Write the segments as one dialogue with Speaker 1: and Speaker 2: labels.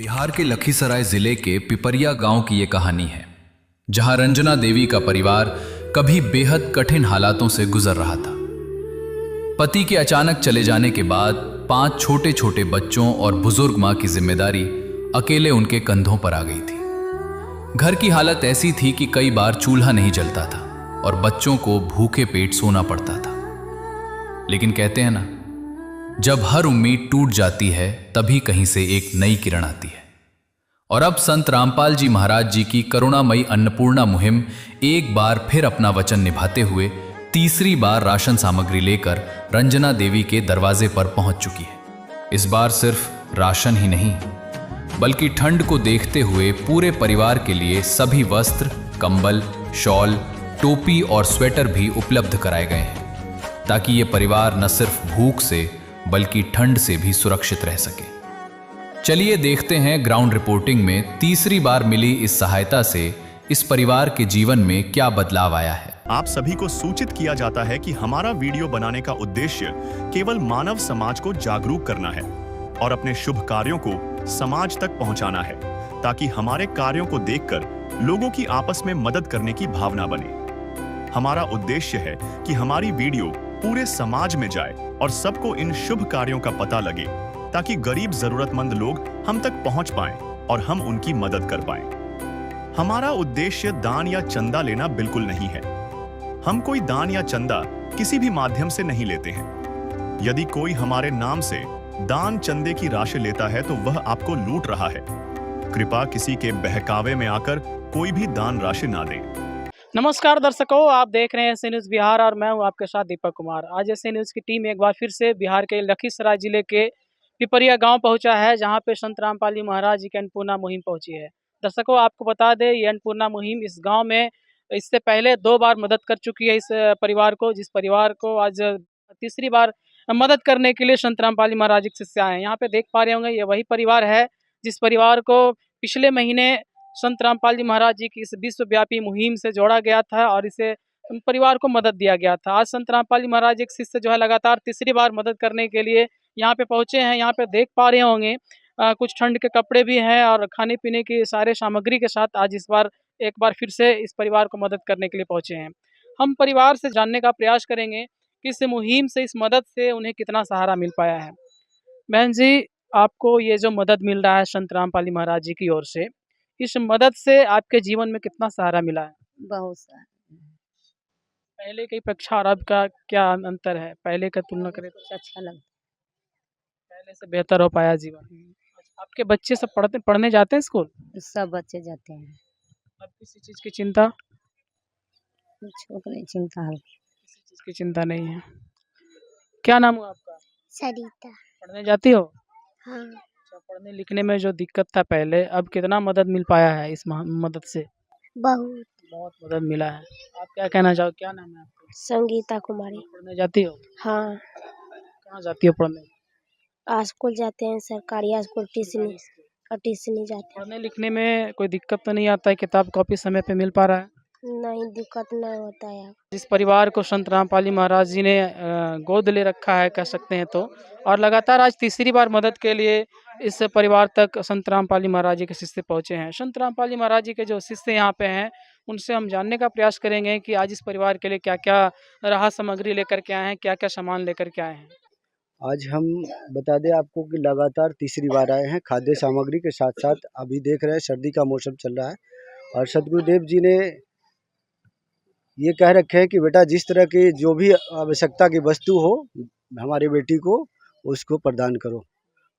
Speaker 1: बिहार के लखीसराय जिले के पिपरिया गांव की ये कहानी है, जहां रंजना देवी का परिवार कभी बेहद कठिन हालातों से गुजर रहा था। पति के अचानक चले जाने के बाद 5 छोटे छोटे बच्चों और बुजुर्ग मां की जिम्मेदारी अकेले उनके कंधों पर आ गई थी। घर की हालत ऐसी थी कि कई बार चूल्हा नहीं जलता था और बच्चों को भूखे पेट सोना पड़ता था। लेकिन कहते हैं ना, जब हर उम्मीद टूट जाती है तभी कहीं से एक नई किरण आती है। और अब संत रामपाल जी महाराज जी की करुणामयी अन्नपूर्णा मुहिम एक बार फिर अपना वचन निभाते हुए तीसरी बार राशन सामग्री लेकर रंजना देवी के दरवाजे पर पहुंच चुकी है। इस बार सिर्फ राशन ही नहीं, बल्कि ठंड को देखते हुए पूरे परिवार के लिए सभी वस्त्र, कंबल, शॉल, टोपी और स्वेटर भी उपलब्ध कराए गए हैं, ताकि ये परिवार न सिर्फ भूख से बल्कि ठंड से भी सुरक्षित रह सके। चलिए देखते हैं ग्राउंड रिपोर्टिंग में तीसरी बार मिली इस सहायता से इस परिवार के जीवन में क्या बदलाव आया है।
Speaker 2: आप सभी को सूचित किया जाता है कि हमारा वीडियो बनाने का उद्देश्य केवल मानव समाज को जागरूक करना है और अपने शुभ कार्यों को समाज तक पहुंचाना है, ताकि हमारे कार्यों को देखकर लोगों की आपस में मदद करने की भावना बने। हमारा उद्देश्य है कि हमारी वीडियो पूरे समाज में जाए और सबको इन शुभ कार्यों का पता लगे, ताकि गरीब जरूरतमंद लोग हम तक पहुंच पाएं और हम उनकी मदद कर पाएं। हमारा उद्देश्य दान या चंदा लेना बिल्कुल नहीं है। हम कोई दान या चंदा किसी भी माध्यम से नहीं लेते हैं। यदि कोई हमारे नाम से दान चंदे की राशि लेता है तो वह आपको लूट रहा है। कृपया किसी के बहकावे में आकर कोई भी दान राशि ना दें।
Speaker 3: नमस्कार दर्शकों, आप देख रहे हैं एस न्यूज़ बिहार और मैं हूं आपके साथ दीपक कुमार। आज एस न्यूज़ की टीम एक बार फिर से बिहार के लखीसराय जिले के पिपरिया गांव पहुंचा है, जहां पे संत रामपाल जी महाराज जी की अन्नपूर्णा मुहिम पहुंची है। दर्शकों, आपको बता दें, ये अन्नपूर्णा मुहिम इस गांव में इससे पहले 2 बार मदद कर चुकी है इस परिवार को, जिस परिवार को आज तीसरी बार मदद करने के लिए संत रामपाल जी महाराज जी के शिष्य आए हैं। यहाँ पे देख पा रहे होंगे, ये वही परिवार है जिस परिवार को पिछले महीने संत रामपाल जी महाराज जी की इस विश्वव्यापी मुहिम से जोड़ा गया था और इसे परिवार को मदद दिया गया था। आज संत रामपाल जी महाराज जी के शिष्य जो है लगातार तीसरी बार मदद करने के लिए यहाँ पे पहुंचे हैं। यहाँ पे देख पा रहे होंगे कुछ ठंड के कपड़े भी हैं और खाने पीने की सारे सामग्री के साथ आज इस बार एक बार फिर से इस परिवार को मदद करने के लिए पहुंचे हैं। हम परिवार से जानने का प्रयास करेंगे कि इस मुहिम से, इस मदद से उन्हें कितना सहारा मिल पाया है। बहन जी, आपको ये जो मदद मिल रहा है संत रामपाल जी महाराज जी की ओर से, इस मदद से आपके जीवन में कितना सहारा मिला है?
Speaker 4: बहुत सारा।
Speaker 3: पहले की अपेक्षा और अब का क्या अंतर है? पहले का तुलना करें तो
Speaker 4: कुछ अच्छा लगता
Speaker 3: पहले से बेहतर हो पाया जीवन। आपके बच्चे सब पढ़ने जाते हैं स्कूल?
Speaker 4: है। सब बच्चे जाते हैं।
Speaker 3: अब किसी चीज़ की चिंता?
Speaker 4: कुछ को नहीं चिंता है।
Speaker 3: किसी चीज़ की चिंता नहीं है। क्या नाम हुआ आपका?
Speaker 4: सरिता।
Speaker 3: पढ़ने जाती हो?
Speaker 4: हाँ।
Speaker 3: अच्छा, पढ़ने लिखने में जो दिक्कत था पहले, अब कितना मदद मिल पाया है इस मदद से?
Speaker 4: बहुत।
Speaker 3: बहुत मदद मिला है। आप क्या कहना चाहो? क्या नाम है आपका?
Speaker 4: संगीता कुमारी।
Speaker 3: पढ़ने जाती हो?
Speaker 4: हाँ।
Speaker 3: कहाँ जाती हो पढ़ने?
Speaker 4: स्कूल जाते हैं, सरकारी स्कूल, ट्यूशनी जाते हैं।
Speaker 3: पढ़ने लिखने में कोई दिक्कत तो नहीं आता है? किताब कॉपी समय पे मिल पा रहा है?
Speaker 4: नहीं, दिक्कत नहीं होता है।
Speaker 3: जिस परिवार को संत रामपाल जी महाराज जी ने गोद ले रखा है, कह सकते हैं तो, और लगातार आज तीसरी बार मदद के लिए इस परिवार तक संत रामपाल जी महाराज जी के शिष्य पहुँचे हैं। संत रामपाल जी महाराज जी के जो शिष्य यहाँ पे हैं, उनसे हम जानने का प्रयास करेंगे कि आज इस परिवार के लिए क्या क्या राहत सामग्री लेकर के आए हैं, क्या क्या सामान लेकर के आए हैं।
Speaker 5: आज हम बता दें आपको कि लगातार तीसरी बार आए हैं खाद्य सामग्री के साथ साथ। अभी देख रहे हैं सर्दी का मौसम चल रहा है और सतगुरुदेव जी ने ये कह रखे हैं कि बेटा, जिस तरह की जो भी आवश्यकता की वस्तु हो हमारी बेटी को, उसको प्रदान करो,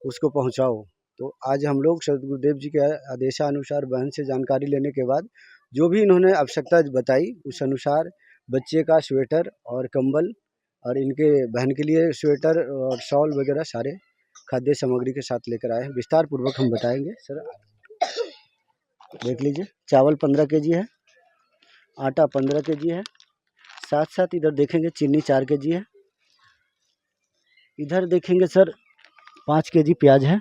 Speaker 5: उसको पहुंचाओ। तो आज हम लोग सतगुरुदेव जी के आदेशानुसार बहन से जानकारी लेने के बाद जो भी इन्होंने आवश्यकता बताई, उस अनुसार बच्चे का स्वेटर और कंबल और इनके बहन के लिए स्वेटर और शॉल वगैरह सारे खाद्य सामग्री के साथ लेकर आए हैं। विस्तार पूर्वक हम बताएंगे। सर देख लीजिए, चावल 15 केजी है, आटा 15 केजी है, साथ साथ इधर देखेंगे चीनी 4 केजी है, इधर देखेंगे सर 5 केजी प्याज है,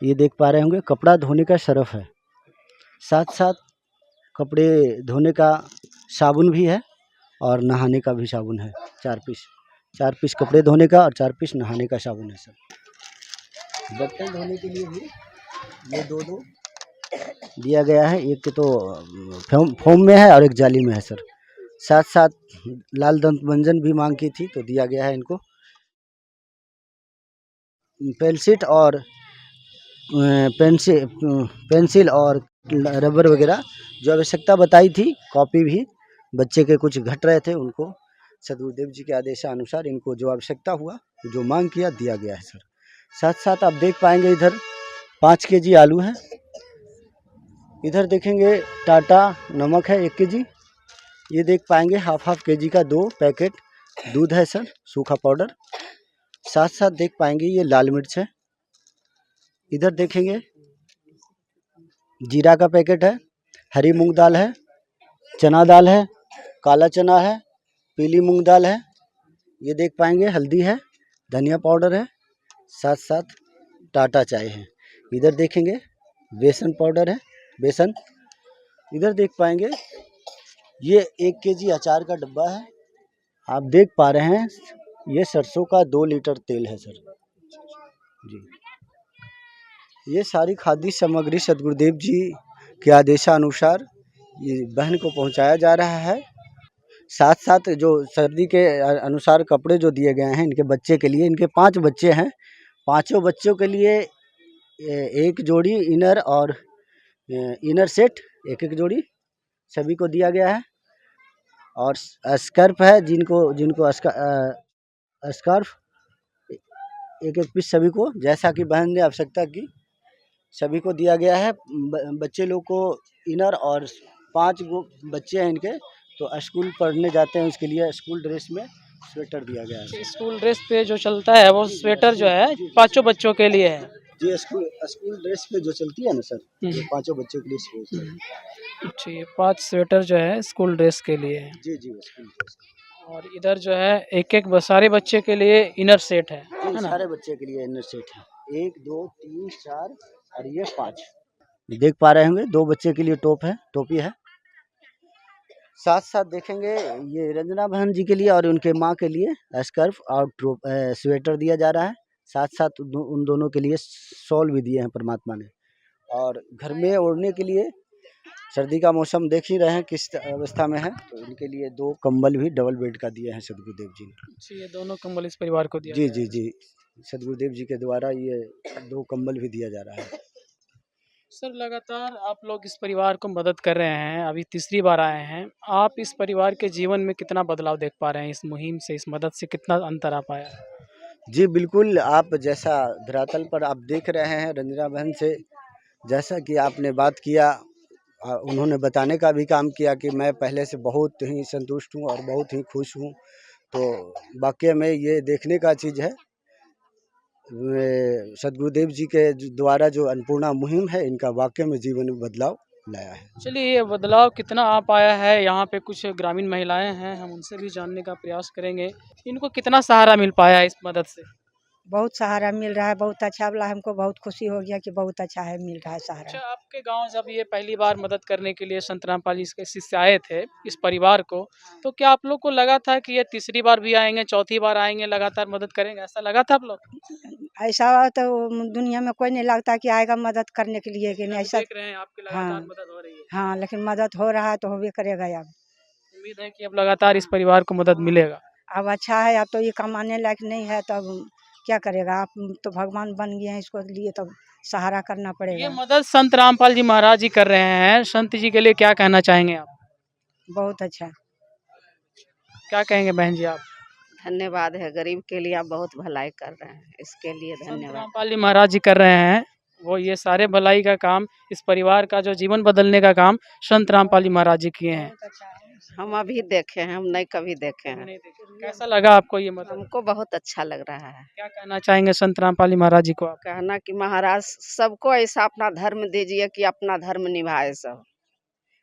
Speaker 5: ये देख पा रहे होंगे। कपड़ा धोने का सरफ है, साथ साथ कपड़े धोने का साबुन भी है और नहाने का भी साबुन है। 4 पीस कपड़े धोने का और 4 पीस नहाने का साबुन है सर। बर्तन धोने के लिए भी ये दो दो दिया गया है, एक तो फोम में है और एक जाली में है सर। साथ साथ लाल दंत मंजन भी मांग की थी तो दिया गया है इनको। पेंसिल और पेंसिल और रबर वगैरह जो आवश्यकता बताई थी, कॉपी भी बच्चे के कुछ घट रहे थे उनको सदगुरुदेव जी के आदेशानुसार इनको जो आवश्यकता हुआ, जो मांग किया, दिया गया है सर। साथ साथ आप देख पाएंगे इधर 5 केजी आलू है, इधर देखेंगे टाटा नमक है 1 केजी, ये देख पाएंगे हाफ केजी का 2 पैकेट दूध है सर, सूखा पाउडर। साथ साथ देख पाएंगे ये लाल मिर्च है, इधर देखेंगे जीरा का पैकेट है, हरी मूंग दाल है, चना दाल है, काला चना है, पीली मूंग दाल है, ये देख पाएंगे हल्दी है, धनिया पाउडर है, साथ साथ टाटा चाय है। इधर देखेंगे बेसन पाउडर है, बेसन। इधर देख पाएंगे ये 1 केजी अचार का डब्बा है, आप देख पा रहे हैं ये सरसों का 2 लीटर तेल है सर जी। ये सारी खाद्य सामग्री सदगुरुदेव जी के आदेशानुसार ये बहन को पहुंचाया जा रहा है। साथ साथ जो सर्दी के अनुसार कपड़े जो दिए गए हैं इनके बच्चे के लिए, इनके 5 बच्चे हैं, पांचों बच्चों के लिए एक जोड़ी इनर और इनर सेट एक जोड़ी सभी को दिया गया है। और स्कार्फ है, जिनको स्कार्फ एक पीस सभी को, जैसा कि बहन ने आवश्यकता की सभी को दिया गया है। बच्चे लोग को इनर और 5 बच्चे हैं इनके, तो स्कूल पढ़ने जाते हैं, उसके लिए स्कूल ड्रेस में स्वेटर दिया गया है।
Speaker 3: स्कूल ड्रेस पे जो चलता है वो स्वेटर जो है 5 बच्चों के लिए है
Speaker 5: जी। स्कूल ड्रेस पे जो चलती है ना सर, ये 5 बच्चों के लिए स्वेटर है।
Speaker 3: जी, 5 स्वेटर जो है स्कूल ड्रेस के लिए है।
Speaker 5: जी जी, स्कूल ड्रेस।
Speaker 3: और इधर जो है एक सारे बच्चे के लिए इनर सेट है ना?
Speaker 5: सारे बच्चे के लिए इनर सेट है, 1 2 3 4 और ये 5 देख पा रहे होंगे। 2 बच्चे के लिए टोपी है। साथ साथ देखेंगे ये रंजना बहन जी के लिए और उनके माँ के लिए स्कार्फ और स्वेटर दिया जा रहा है। साथ साथ उन दोनों के लिए शॉल भी दिए हैं परमात्मा ने। और घर में ओढ़ने के लिए, सर्दी का मौसम देख ही रहे हैं किस अवस्था में है, तो इनके लिए 2 कंबल भी डबल बेड का दिए हैं सदगुरुदेव जी ने।
Speaker 3: ये दोनों कंबल इस परिवार को दिया
Speaker 5: जी जी जी, सदगुरुदेव जी के द्वारा ये 2 कंबल भी दिया जा रहा है।
Speaker 3: सर, लगातार आप लोग इस परिवार को मदद कर रहे हैं, अभी तीसरी बार आए हैं। आप इस परिवार के जीवन में कितना बदलाव देख पा रहे हैं? इस मुहिम से, इस मदद से कितना अंतर आ पाया?
Speaker 5: जी बिल्कुल, आप जैसा धरातल पर आप देख रहे हैं रंजना बहन से, जैसा कि आपने बात किया, उन्होंने बताने का भी काम किया कि मैं पहले से बहुत ही संतुष्ट हूँ और बहुत ही खुश हूँ। तो वाकई में ये देखने का चीज़ है, सदगुरुदेव जी के द्वारा जो अन्नपूर्णा मुहिम है, इनका वाकई में जीवन में बदलाव लाया है।
Speaker 3: चलिए, ये बदलाव कितना आ पाया है, यहाँ पे कुछ ग्रामीण महिलाएं हैं, हम उनसे भी जानने का प्रयास करेंगे। इनको कितना सहारा मिल पाया है इस मदद से?
Speaker 6: बहुत सहारा मिल रहा है, बहुत अच्छा वाला, हमको बहुत खुशी हो गया कि बहुत अच्छा है, मिल रहा है
Speaker 3: अच्छा,
Speaker 6: सहारा।
Speaker 3: आपके गांव जब ये पहली बार मदद करने के लिए संत रामपाल जी के शिष्य आए थे इस परिवार को, तो क्या आप लोग को लगा था कि ये तीसरी बार भी आएंगे, चौथी बार आएंगे, लगातार मदद करेंगे, ऐसा लगा था आप लोग?
Speaker 6: ऐसा तो दुनिया में कोई नहीं लगता कि आएगा मदद करने के लिए, कि नहीं ऐसा।
Speaker 3: देख रहे हैं आपकी लगातार
Speaker 6: हाँ
Speaker 3: मदद हो रही है।
Speaker 6: हाँ, लेकिन मदद हो रहा है तो होबे करेगा। अब
Speaker 3: उम्मीद है कि अब लगातार इस परिवार को मदद मिलेगा।
Speaker 6: अब अच्छा है, अब तो ये कमाने लायक नहीं है, तब क्या करेगा। आप तो भगवान बन गए हैं, इसको लिए तब सहारा करना
Speaker 3: ये
Speaker 6: पड़ेगा।
Speaker 3: मदद संत रामपाल जी महाराज जी कर रहे हैं, संत जी के लिए क्या कहना चाहेंगे आप?
Speaker 6: बहुत अच्छा।
Speaker 3: क्या कहेंगे बहन जी आप?
Speaker 7: धन्यवाद है, गरीब के लिए आप बहुत भलाई कर रहे हैं, इसके लिए
Speaker 3: संत
Speaker 7: धन्यवाद।
Speaker 3: रामपाल जी महाराज जी कर रहे हैं, वो ये सारे भलाई का काम, इस परिवार का जो जीवन बदलने का काम संत रामपाल जी महाराज जी किए हैं।
Speaker 7: हम अभी देखे हैं, हम नहीं कभी देखे हैं।
Speaker 3: कैसा लगा आपको ये मदद?
Speaker 7: हमको बहुत अच्छा लग रहा है।
Speaker 3: क्या कहना चाहेंगे संत रामपाल जी महाराज जी को आप?
Speaker 7: कहना कि महाराज सबको ऐसा अपना धर्म दीजिए कि अपना धर्म निभाए, सब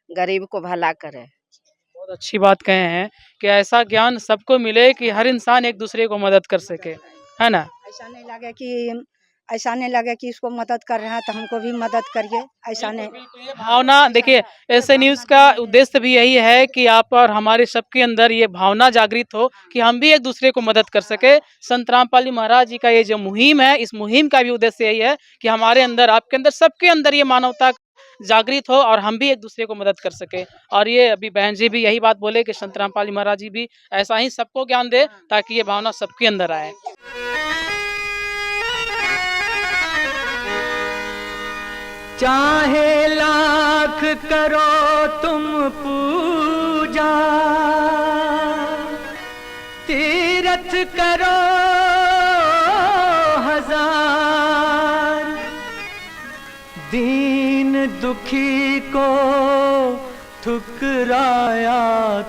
Speaker 7: गरीब को भला करे।
Speaker 3: बहुत अच्छी बात कहे हैं कि ऐसा ज्ञान सबको मिले कि हर इंसान एक दूसरे को मदद कर सके, है ना?
Speaker 6: ऐसा नहीं लगे कि ऐसा नहीं लगे कि इसको मदद कर रहे हैं तो हमको भी मदद करिए, ऐसा नहीं।
Speaker 3: ये भावना देखिए, ऐसे न्यूज़ का उद्देश्य भी यही है कि आप और हमारे सबके अंदर ये भावना जागृत हो कि हम भी एक दूसरे को मदद कर सके। संत रामपाल जी महाराज जी का ये जो मुहिम है, इस मुहिम का भी उद्देश्य यही है कि हमारे अंदर, आपके अंदर, सबके अंदर ये मानवता जागृत हो और हम भी एक दूसरे को मदद कर सके। और ये अभी बहन जी भी यही बात बोले कि संत रामपाल जी महाराज जी भी ऐसा ही सबको ज्ञान दे ताकि ये भावना सबके अंदर आए।
Speaker 8: चाहे लाख करो तुम पूजा, तीरथ करो हजार, दीन दुखी को ठुकराया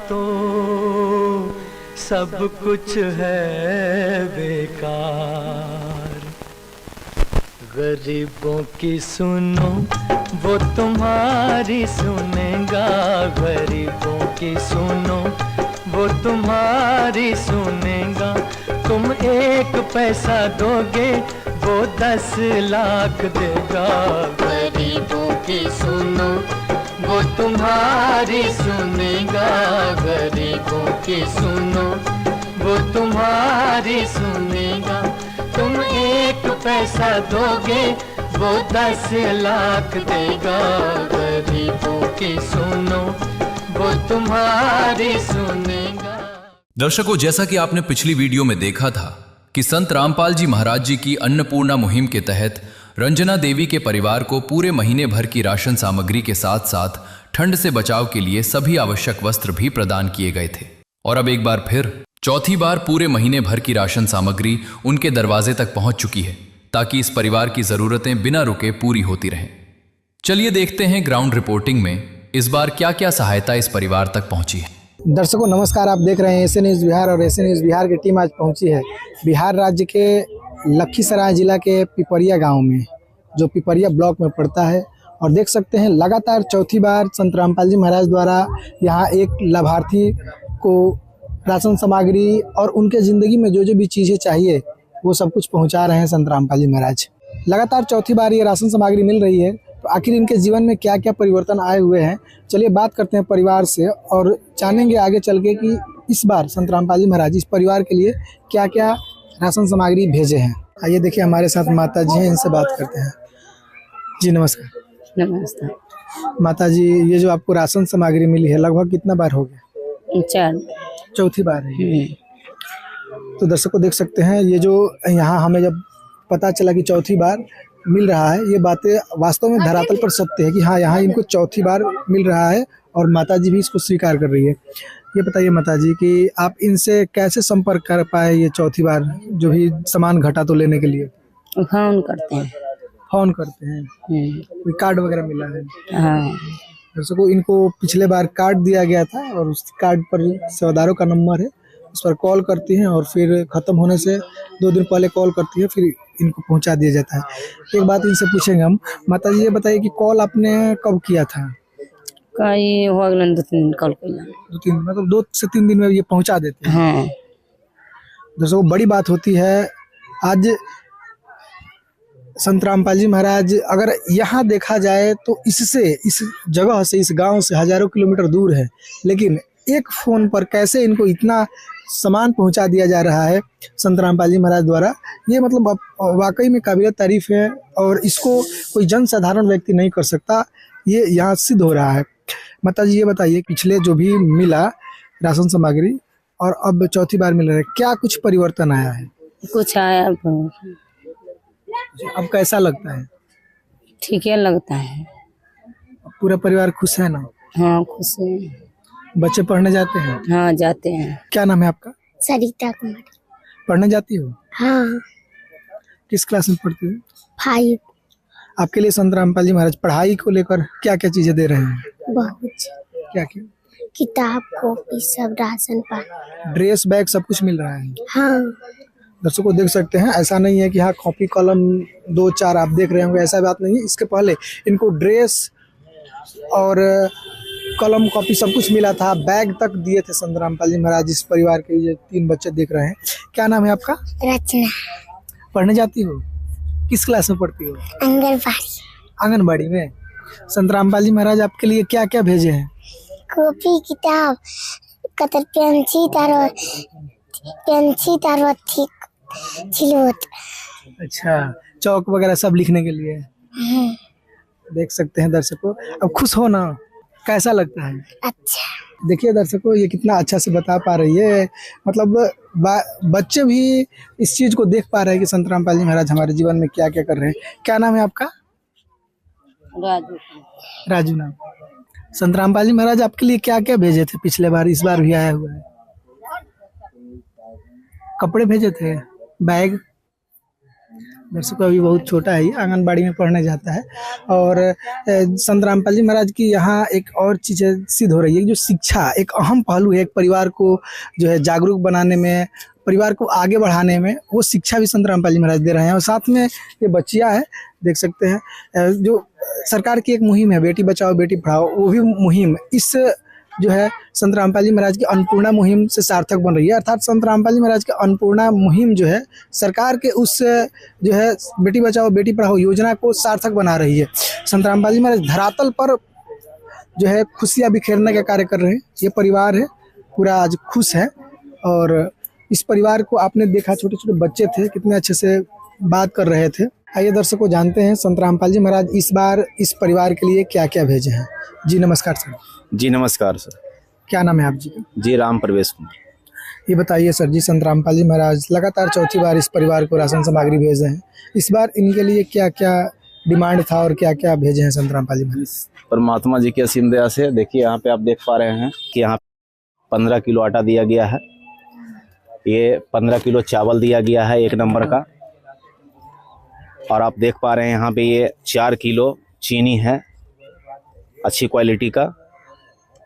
Speaker 8: तो सब कुछ है बेकार। गरीबों की सुनो वो तुम्हारी सुनेगा, गरीबों की सुनो वो तुम्हारी सुनेगा। तुम 1 पैसा दोगे वो 10 लाख देगा। गरीबों की सुनो वो तुम्हारी सुनेगा, गरीबों की सुनो वो तुम्हारी सुनेगा। तुम 1 पैसा दोगे वो 10 लाख देगा। गरीबों की सुनो वो तुम्हारी सुनेगा।
Speaker 1: दर्शकों, जैसा कि आपने पिछली वीडियो में देखा था कि संत रामपाल जी महाराज जी की अन्नपूर्णा मुहिम के तहत रंजना देवी के परिवार को पूरे महीने भर की राशन सामग्री के साथ साथ ठंड से बचाव के लिए सभी आवश्यक वस्त्र भी प्रदान किए गए थे। और अब एक बार फिर चौथी बार पूरे महीने भर की राशन सामग्री उनके दरवाजे तक पहुंच चुकी है ताकि इस परिवार की जरूरतें बिना रुके पूरी होती रहें। चलिए देखते हैं ग्राउंड रिपोर्टिंग में इस बार क्या क्या सहायता इस परिवार तक पहुंची है।
Speaker 9: दर्शकों नमस्कार, आप देख रहे हैं एसए न्यूज़ बिहार और एसए न्यूज़ बिहार की टीम आज पहुंची है बिहार राज्य के लखीसराय जिला के पिपरिया गांव में, जो पिपरिया ब्लॉक में पड़ता है। और देख सकते हैं लगातार चौथी बार संत रामपाल जी महाराज द्वारा यहाँ एक लाभार्थी को राशन सामग्री और उनके ज़िंदगी में जो जो भी चीज़ें चाहिए वो सब कुछ पहुँचा रहे हैं संत रामपाल जी महाराज। लगातार चौथी बार ये राशन सामग्री मिल रही है, तो आखिर इनके जीवन में क्या क्या परिवर्तन आए हुए हैं, चलिए बात करते हैं परिवार से और जानेंगे आगे चल के कि इस बार संत रामपाल जी महाराज इस परिवार के लिए क्या क्या राशन सामग्री भेजे हैं। आइए देखिए, हमारे साथ माता जी हैं, इनसे बात करते हैं। जी नमस्कार।
Speaker 10: नमस्कार
Speaker 9: माता जी, ये जो आपको राशन सामग्री मिली है लगभग कितना बार हो गया? चौथी बार है। तो दर्शकों देख सकते हैं ये जो यहाँ हमें जब पता चला कि चौथी बार मिल रहा है, ये बातें वास्तव में धरातल पर सत्य है कि हाँ यहाँ इनको चौथी बार मिल रहा है और माता जी भी इसको स्वीकार कर रही है। ये बताइए माता जी कि आप इनसे कैसे संपर्क कर पाए ये चौथी बार जो भी सामान घटा तो लेने के लिए?
Speaker 10: फोन करते हैं।
Speaker 9: फोन करते हैं। कोई कार्ड वगैरह मिला है?
Speaker 10: हाँ।
Speaker 9: दर्शकों इनको पिछले बार कार्ड दिया गया था और उस कार्ड पर सेवादारों का नंबर है, उस पर कॉल करती हैं और फिर ख़त्म होने से 2 दिन पहले कॉल करती है, फिर इनको पहुंचा दिया जाता है। एक बात इनसे पूछेंगे हम, माता जी ये बताइए कि कॉल आपने कब किया था?
Speaker 10: कई हो गए 2-3 दिन कॉल किया।
Speaker 9: 2-3 मतलब 2 से 3 दिन में ये पहुंचा देते हैं।
Speaker 10: हाँ।
Speaker 9: दर्शकों बड़ी बात होती है, आज संत रामपाल जी महाराज अगर यहाँ देखा जाए तो इससे, इस जगह से, इस गांव से हजारों किलोमीटर दूर है, लेकिन एक फ़ोन पर कैसे इनको इतना सामान पहुंचा दिया जा रहा है संत रामपाल जी महाराज द्वारा, ये मतलब वाकई में काबिल तारीफ है और इसको कोई जन साधारण व्यक्ति नहीं कर सकता, ये यहाँ सिद्ध हो रहा है। माता जी ये बताइए, पिछले जो भी मिला राशन सामग्री और अब चौथी बार मिल रहा है, क्या कुछ परिवर्तन आया है?
Speaker 10: कुछ आया।
Speaker 9: अब कैसा लगता है?
Speaker 10: ठीक है लगता है।
Speaker 9: पूरा परिवार खुश है ना?
Speaker 10: हाँ खुश है।
Speaker 9: बच्चे पढ़ने जाते हैं?
Speaker 10: हाँ जाते हैं।
Speaker 9: क्या नाम है आपका?
Speaker 4: सरिता कुमारी।
Speaker 9: पढ़ने जाती हो?
Speaker 4: हाँ।
Speaker 9: किस क्लास में पढ़ती हो?
Speaker 4: 5।
Speaker 9: आपके लिए संत रामपाल जी महाराज पढ़ाई को लेकर क्या क्या चीजें दे रहे हैं?
Speaker 4: बहुत।
Speaker 9: क्या क्या?
Speaker 4: किताब, कॉपी, सब राशन पानी,
Speaker 9: ड्रेस, बैग सब कुछ मिल रहा है।
Speaker 4: हाँ।
Speaker 9: दर्शकों देख सकते हैं, ऐसा नहीं है कि हाँ कॉपी कलम 2-4 आप देख रहे होंगे, ऐसा बात नहीं है। इसके पहले इनको ड्रेस और कलम कॉपी सब कुछ मिला था, बैग तक दिए थे संत रामपाल जी महाराज इस परिवार के। ये 3 बच्चे देख रहे हैं। क्या नाम है आपका?
Speaker 4: रचना।
Speaker 9: पढ़ने जाती हो? किस क्लास में पढ़ती हो?
Speaker 4: आंगनबाड़ी।
Speaker 9: आंगनबाड़ी में। संत रामपाल जी महाराज आपके लिए क्या क्या भेजे हैं?
Speaker 4: कॉपी, किताब, कतर पेंसिल तारो छिलवट।
Speaker 9: अच्छा, चौक वगैरह सब लिखने के लिए। देख सकते हैं दर्शकों, अब खुश हो ना, कैसा लगता है?
Speaker 4: अच्छा।
Speaker 9: देखिए दर्शकों, ये कितना अच्छा से बता पा रही है, मतलब बच्चे भी इस चीज को देख पा रहे हैं कि संत रामपाल जी महाराज हमारे जीवन में क्या क्या कर रहे हैं। क्या नाम है आपका?
Speaker 10: राजू।
Speaker 9: राजू नाम। संत रामपाल जी महाराज आपके लिए क्या क्या भेजे थे पिछले बार, इस बार भी आया हुआ है? कपड़े भेजे थे, बैग। दर्शकों, अभी बहुत छोटा है, आंगनबाड़ी में पढ़ने जाता है। और संत रामपाल जी महाराज की यहाँ एक और चीज़ सिद्ध हो रही है, जो शिक्षा एक अहम पहलू है एक परिवार को जो है जागरूक बनाने में, परिवार को आगे बढ़ाने में, वो शिक्षा भी संत रामपाल जी महाराज दे रहे हैं। और साथ में ये बच्चियाँ है, देख सकते हैं, जो सरकार की एक मुहिम है बेटी बचाओ बेटी पढ़ाओ, वो भी मुहिम इस जो है संत रामपाल जी महाराज की अन्नपूर्णा मुहिम से सार्थक बन रही है। अर्थात संत रामपाल जी महाराज की अन्नपूर्णा मुहिम जो है सरकार के उस जो है बेटी बचाओ बेटी पढ़ाओ योजना को सार्थक बना रही है। संत रामपाल जी महाराज धरातल पर जो है खुशियाँ बिखेरने का कार्य कर रहे हैं। ये परिवार है पूरा आज खुश है। और इस परिवार को आपने देखा, छोटे छोटे बच्चे थे, कितने अच्छे से बात कर रहे थे। आइए दर्शकों, जानते हैं संत रामपाल जी महाराज इस बार इस परिवार के लिए क्या क्या भेजे हैं। जी नमस्कार सर।
Speaker 11: जी नमस्कार सर।
Speaker 9: क्या नाम है आप जी का?
Speaker 11: जी राम प्रवेश कुमार।
Speaker 9: ये बताइए सर जी, संत रामपाल जी महाराज लगातार चौथी बार इस परिवार को राशन सामग्री भेज रहे हैं। इस बार इनके लिए क्या क्या डिमांड था और क्या क्या भेजे हैं संत रामपाल जी महाराज?
Speaker 11: परमात्मा जी की असीम दया से देखिए, यहाँ पे आप देख पा रहे हैं कि यहाँ 15 किलो आटा दिया गया है, ये 15 किलो चावल दिया गया है 1 नंबर का, और आप देख पा रहे हैं यहाँ पे ये 4 किलो चीनी है अच्छी क्वालिटी का,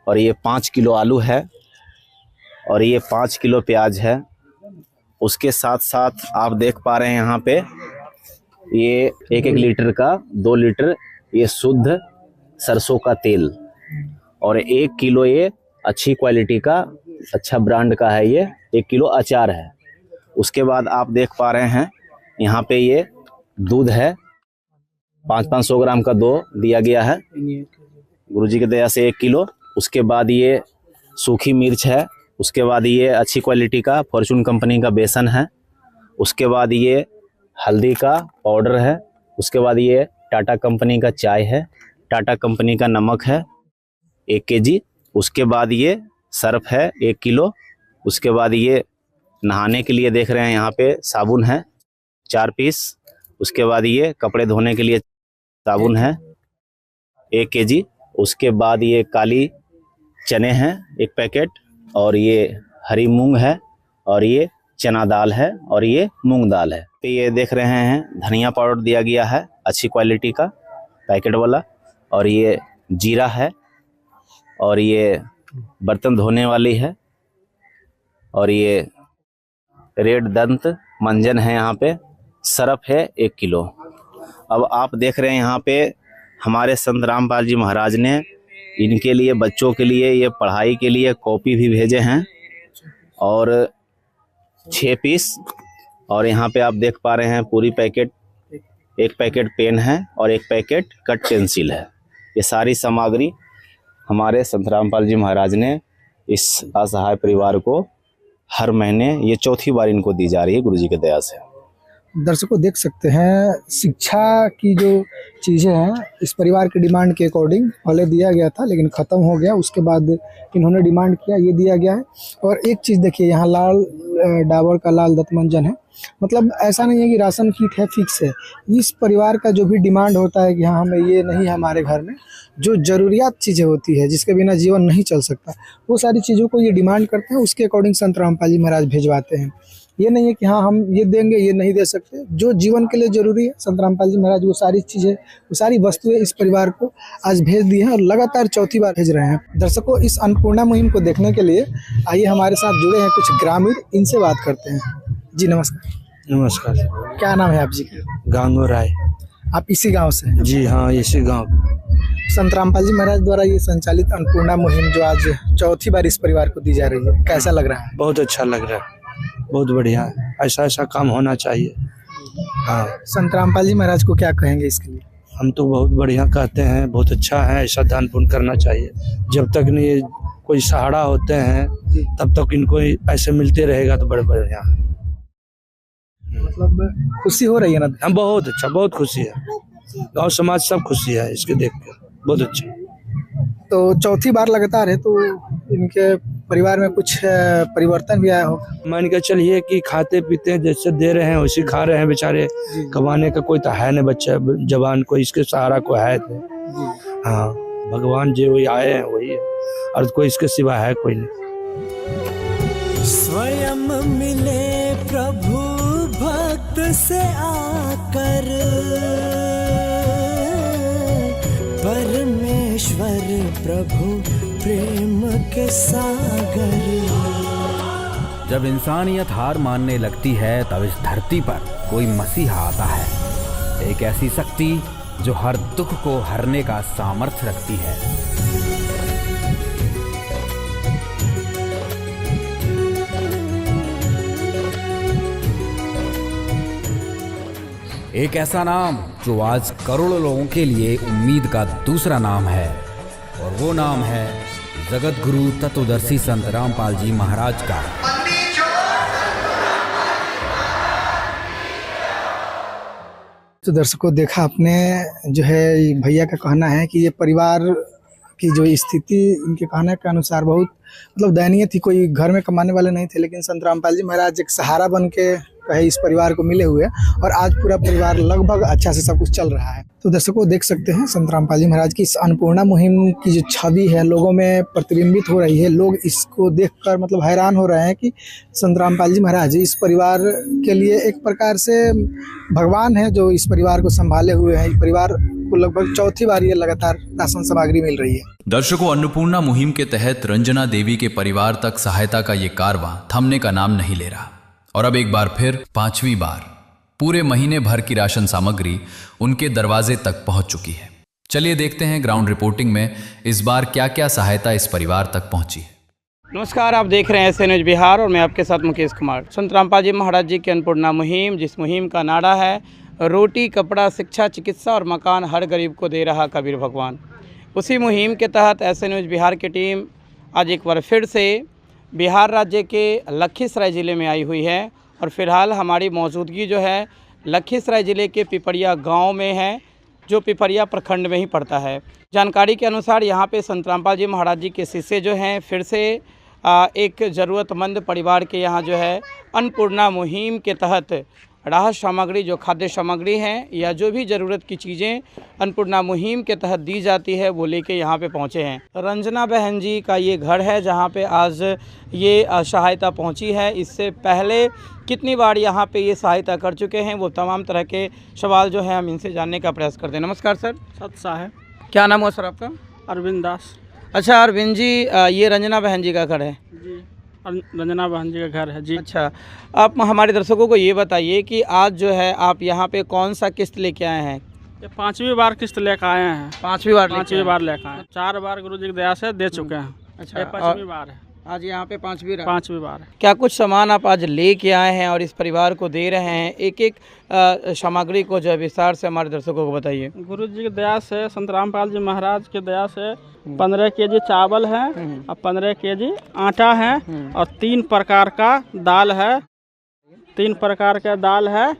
Speaker 11: और ये 5 किलो आलू है, और ये 5 किलो प्याज है। उसके साथ साथ आप देख पा रहे हैं यहाँ पे ये 1-1 लीटर का 2 लीटर ये शुद्ध सरसों का तेल, और 1 किलो ये अच्छी क्वालिटी का अच्छा ब्रांड का है, ये 1 किलो अचार है। उसके बाद आप देख पा रहे हैं यहाँ पे ये दूध है, 500 ग्राम का दो दिया गया है गुरुजी की दया से 1 किलो। उसके बाद ये सूखी मिर्च है, उसके बाद ये अच्छी क्वालिटी का फॉर्चून कंपनी का बेसन है, उसके बाद ये हल्दी का पाउडर है, उसके बाद ये टाटा कंपनी का चाय है, टाटा कंपनी का नमक है 1 केजी, उसके बाद ये सर्फ है 1 किलो, उसके बाद ये नहाने के लिए देख रहे हैं यहाँ पे साबुन है 4 पीस, उसके बाद ये कपड़े धोने के लिए साबुन है 1 केजी, उसके बाद ये काली चने हैं 1 पैकेट, और ये हरी मूंग है, और ये चना दाल है, और ये मूंग दाल है। तो ये देख रहे हैं धनिया पाउडर दिया गया है अच्छी क्वालिटी का पैकेट वाला, और ये जीरा है, और ये बर्तन धोने वाली है, और ये रेड दंत मंजन है, यहाँ पे सरफ है 1 किलो। अब आप देख रहे हैं यहाँ पे हमारे संत रामपाल जी महाराज ने इनके लिए बच्चों के लिए ये पढ़ाई के लिए कॉपी भी भेजे हैं, और 6 पीस, और यहाँ पे आप देख पा रहे हैं पूरी पैकेट, 1 पैकेट पेन है और 1 पैकेट कट पेंसिल है। ये सारी सामग्री हमारे संत रामपाल जी महाराज ने इस असहाय परिवार को हर महीने ये चौथी बार इनको दी जा रही है गुरुजी की दया से।
Speaker 9: दर्शकों देख सकते हैं शिक्षा की जो चीज़ें हैं इस परिवार की डिमांड के अकॉर्डिंग पहले दिया गया था, लेकिन ख़त्म हो गया, उसके बाद इन्होंने डिमांड किया, ये दिया गया है। और एक चीज़ देखिए, यहाँ लाल डाबर का लाल दंतमंजन है, मतलब ऐसा नहीं है कि राशन किट है फिक्स है। इस परिवार का जो भी डिमांड होता है कि हाँ हमें ये नहीं है, हमारे घर में जो ज़रूरियात चीज़ें होती है जिसके बिना जीवन नहीं चल सकता, वो सारी चीज़ों को ये डिमांड करते हैं, उसके अकॉर्डिंग संत रामपाल जी महाराज भिजवाते हैं। ये नहीं है कि हाँ हम ये देंगे ये नहीं दे सकते, जो जीवन के लिए ज़रूरी है संत रामपाल जी महाराज वो सारी चीज़ें, वो सारी वस्तुएं इस परिवार को आज भेज दी हैं, और लगातार चौथी बार भेज रहे हैं। दर्शकों इस अन्नपूर्णा मुहिम को देखने के लिए आइए हमारे साथ जुड़े हैं कुछ ग्रामीण, इनसे बात करते हैं। जी नमस्कार।
Speaker 12: नमस्कार।
Speaker 9: क्या नाम है आप जी का?
Speaker 12: गांगो राय।
Speaker 9: आप इसी गाँव से हैं?
Speaker 12: जी हाँ, इसी गाँव।
Speaker 9: संत रामपाल जी महाराज द्वारा ये संचालित अन्नपूर्णा मुहिम जो आज चौथी बार इस परिवार को दी जा रही है, कैसा लग रहा है?
Speaker 12: बहुत अच्छा लग रहा है, बहुत बढ़िया है, ऐसा काम होना चाहिए। हाँ,
Speaker 9: संत रामपाल जी महाराज को क्या कहेंगे इसके लिए?
Speaker 12: हम तो बहुत बढ़िया कहते हैं, बहुत अच्छा है, ऐसा दान पुण्य करना चाहिए। जब तक नहीं कोई सहारा होते हैं तब तक इनको ऐसे मिलते रहेगा तो बड़े बढ़िया।
Speaker 9: मतलब खुशी हो रही है ना?
Speaker 12: हम बहुत अच्छा, बहुत खुशी है, गांव समाज सब खुशी है इसके देख के, बहुत अच्छा।
Speaker 9: तो चौथी बार लगातार है, तो इनके परिवार में कुछ परिवर्तन भी आया हो?
Speaker 12: मान के चलिए कि खाते पीते हैं, जैसे दे रहे हैं वैसे खा रहे हैं बेचारे, कमाने का कोई तो है नहीं, बच्चा जवान कोई इसके सहारा को है नहीं। हाँ, भगवान जी वही आए हैं वही है, और कोई इसके सिवा है कोई नहीं।
Speaker 8: स्वयं मिले प्रभु भक्त से आकर, परमेश्वर प्रभु प्रेम के सागर।
Speaker 13: जब इंसानियत हार मानने लगती है तब इस धरती पर कोई मसीहा आता है, एक ऐसी शक्ति जो हर दुख को हरने का सामर्थ्य रखती है। एक ऐसा नाम जो आज करोड़ों लोगों के लिए उम्मीद का दूसरा नाम है, और वो नाम है जगत गुरु तत्वदर्शी संत रामपाल जी महाराज का।
Speaker 9: तो दर्शकों, देखा आपने, जो है भैया का कहना है कि ये परिवार की जो स्थिति इनके कहने के अनुसार बहुत मतलब दयनीय थी। कोई घर में कमाने वाले नहीं थे, लेकिन संत रामपाल जी महाराज एक सहारा बन के कहे इस परिवार को मिले हुए, और आज पूरा परिवार लगभग अच्छा से सब कुछ चल रहा है। तो दर्शकों देख सकते हैं संत रामपाल जी महाराज की इस अन्नपूर्णा मुहिम की जो छवि है लोगों में प्रतिबिंबित हो रही है। लोग इसको देखकर मतलब हैरान हो रहे हैं कि संत रामपाल जी महाराज इस परिवार के लिए एक प्रकार से भगवान है, जो इस परिवार को संभाले हुए हैं। इस परिवार को लगभग चौथी बार ये लगातार राशन सामग्री मिल रही है।
Speaker 1: दर्शकों, अन्नपूर्णा मुहिम के तहत रंजना देवी के परिवार तक सहायता का ये कारवां थमने का नाम नहीं ले रहा, और अब एक बार फिर 5वीं बार पूरे महीने भर की राशन सामग्री उनके दरवाजे तक पहुंच चुकी है। चलिए देखते हैं ग्राउंड रिपोर्टिंग में इस बार क्या क्या सहायता इस परिवार तक पहुंची है।
Speaker 3: नमस्कार, आप देख रहे हैं एस न्यूज बिहार और मैं आपके साथ मुकेश कुमार। संत रामपाल जी महाराज जी की अन्नपूर्णा मुहिम, जिस मुहिम का नारा है रोटी, कपड़ा, शिक्षा, चिकित्सा और मकान हर गरीब को दे रहा कबीर भगवान, उसी मुहिम के तहत एस न्यूज बिहार की टीम आज एक बार फिर से बिहार राज्य के लखीसराय ज़िले में आई हुई है। और फिलहाल हमारी मौजूदगी जो है लखीसराय ज़िले के पिपरिया गांव में है, जो पिपरिया प्रखंड में ही पड़ता है। जानकारी के अनुसार यहाँ पे संत रामपाल जी महाराज जी के शिष्य जो हैं फिर से एक ज़रूरतमंद परिवार के यहाँ जो है अन्नपूर्णा मुहिम के तहत राहत सामग्री, जो खाद्य सामग्री हैं या जो भी ज़रूरत की चीज़ें अन्नपूर्णा मुहिम के तहत दी जाती है वो लेके यहाँ पे पहुँचे हैं। रंजना बहन जी का ये घर है जहाँ पे आज ये सहायता पहुँची है। इससे पहले कितनी बार यहाँ पे ये सहायता कर चुके हैं, वो तमाम तरह के सवाल जो है हम इनसे जानने का प्रयास करते हैं। नमस्कार सर।
Speaker 14: सत्सा है।
Speaker 3: क्या नाम हुआ सर आपका?
Speaker 14: अरविंद दास।
Speaker 3: अच्छा अरविंद जी, ये रंजना बहन जी का घर है?
Speaker 14: जी, रंजना बहन जी का घर है जी।
Speaker 3: अच्छा, आप हमारे दर्शकों को ये बताइए कि आज जो है आप यहाँ पे कौन सा किस्त लेके आए हैं?
Speaker 14: ये 5वीं बार किस्त लेकर आए हैं।
Speaker 3: 5वीं बार
Speaker 14: लेकर आए। 4 बार गुरु जी की दया से दे चुके हैं।
Speaker 3: अच्छा,
Speaker 14: ये 5वीं बार है।
Speaker 3: आज यहाँ पे 5वीं
Speaker 14: बार है।
Speaker 3: क्या कुछ सामान आप आज लेके आए हैं और इस परिवार को दे रहे हैं? एक एक सामग्री को जो है विस्तार से हमारे दर्शकों को बताइए।
Speaker 14: गुरु जी की दया से, संत रामपाल जी महाराज की दया से 15 केजी चावल है और 15 केजी आटा है और 3 प्रकार का दाल है। 3 प्रकार का दाल है।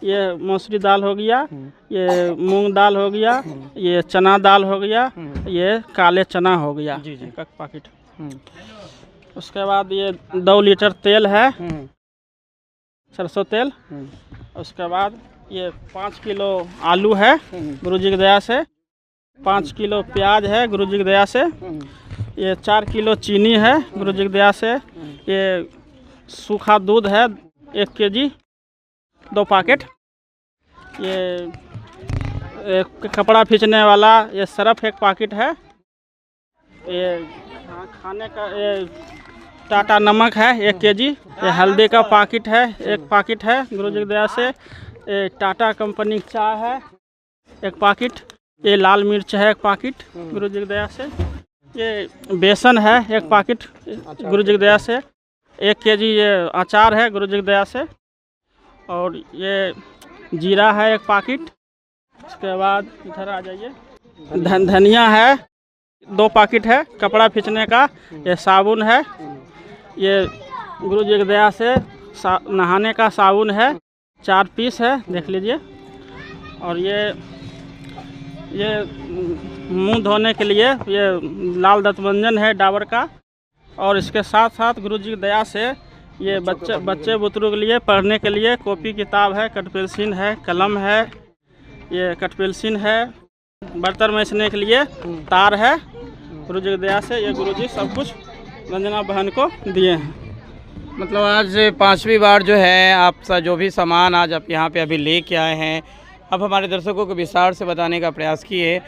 Speaker 14: ये मसूरी दाल हो गया, ये मूंग दाल हो गया, ये चना दाल हो गया, ये काले चना हो गया। जी जी, एक पैकेट। उसके बाद ये 2 लीटर तेल है, सरसों तेल। उसके बाद ये 5 किलो आलू है गुरु जी की दया से। 5 किलो प्याज है गुरु जी की दया से। ये 4 किलो चीनी है गुरु जी की दया से। ये सूखा दूध है 1 केजी, 2 पैकेट। ये कपड़ा खींचने वाला ये सरफ 1 पैकेट है। ये खाने का ये टाटा नमक है 1 केजी। ये हल्दी का पैकेट है 1 पैकेट है गुरु जी की दया से। ये टाटा कंपनी की चाय है 1 पैकेट। ये लाल मिर्च है 1 पैकेट गुरु जी की दया से। ये बेसन है 1 पैकेट गुरु जी की दया से। 1 केजी ये अचार है गुरु जी की दया से। और ये जीरा है 1 पैकेट। उसके बाद इधर आ जाइए, धनिया है 2 पैकेट है, कपड़ा खींचने का, ये साबुन है, ये गुरु जी की दया से नहाने का साबुन है 4 पीस है, देख लीजिए। और ये मुंह धोने के लिए ये लाल दंतमंजन है डाबर का। और इसके साथ साथ गुरु जी की दया से ये बच्चे बुतरू के लिए पढ़ने के लिए कॉपी किताब है, कट पेंसिल है, कलम है, ये कट पेंसिल है, बर्तन मैसने के लिए तार है। गुरु जी की दया से ये गुरु जी सब कुछ रंजना बहन को दिए हैं।
Speaker 15: मतलब आज 5वीं बार जो है आपका जो भी सामान आज आप यहाँ पे अभी लेके आए हैं, अब हमारे दर्शकों को विस्तार से बताने का प्रयास किए।